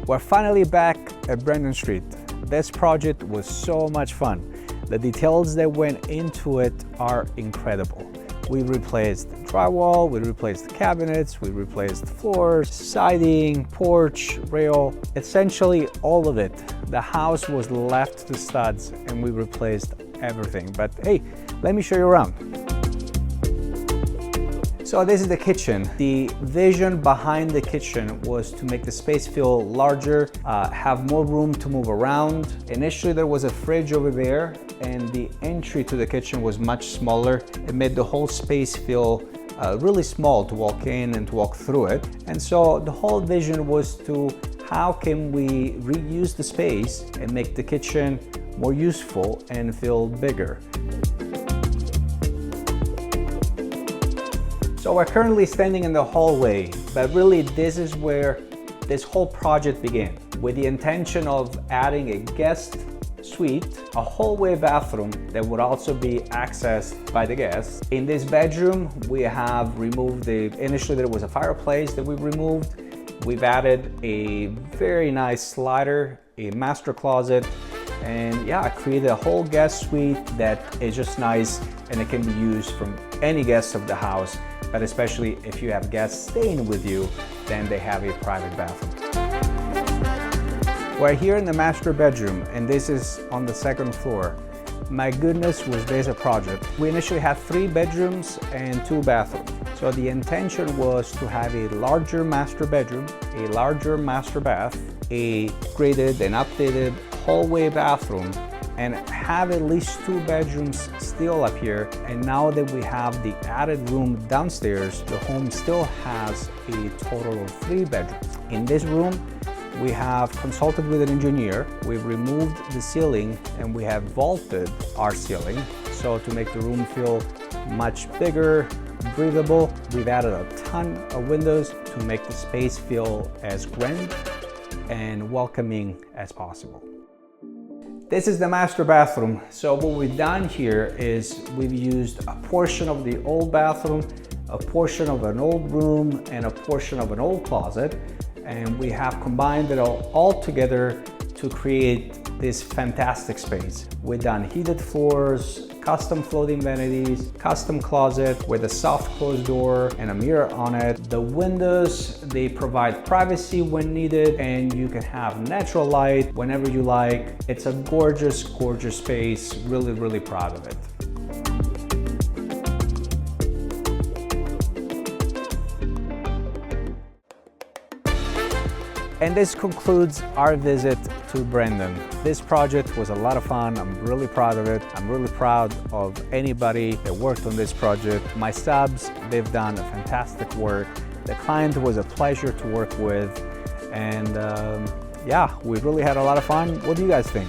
We're finally back at Brandon Street. This project was so much fun. The details that went into it are incredible. We replaced drywall, we replaced cabinets, we replaced floors, siding, porch, rail, essentially all of it. The house was left to studs and we replaced everything. But hey, let me show you around. So this is the kitchen. The vision behind the kitchen was to make the space feel larger, have more room to move around. Initially there was a fridge over there and the entry to the kitchen was much smaller. It made the whole space feel really small to walk in and to walk through it. And so the whole vision was to how can we reuse the space and make the kitchen more useful and feel bigger. So we're currently standing in the hallway, but really this is where this whole project began, with the intention of adding a guest suite, a hallway bathroom that would also be accessed by the guests. In this bedroom, we have removed initially there was a fireplace that we removed. We've added a very nice slider, a master closet, and yeah, created a whole guest suite that is just nice and it can be used from any guest of the house. But especially if you have guests staying with you, then they have a private bathroom. We're here in the master bedroom, and this is on the second floor. My goodness, was this a project. We initially had 3 bedrooms and 2 bathrooms. So the intention was to have a larger master bedroom, a larger master bath, a graded and updated hallway bathroom, and have at least 2 bedrooms still up here. And now that we have the added room downstairs, the home still has a total of 3 bedrooms. In this room, we have consulted with an engineer. We've removed the ceiling and we have vaulted our ceiling. So to make the room feel much bigger, breathable, we've added a ton of windows to make the space feel as grand and welcoming as possible. This is the master bathroom. So what we've done here is we've used a portion of the old bathroom, a portion of an old room, and a portion of an old closet. And we have combined it all together to create this fantastic space. We've done heated floors, custom floating vanities, custom closet with a soft closed door and a mirror on it. The windows, they provide privacy when needed, and you can have natural light whenever you like. It's a gorgeous, gorgeous space. Really, really proud of it. And this concludes our visit to Brandon. This project was a lot of fun. I'm really proud of it. I'm really proud of anybody that worked on this project. My subs, they've done a fantastic work. The client was a pleasure to work with. And yeah, we really had a lot of fun. What do you guys think?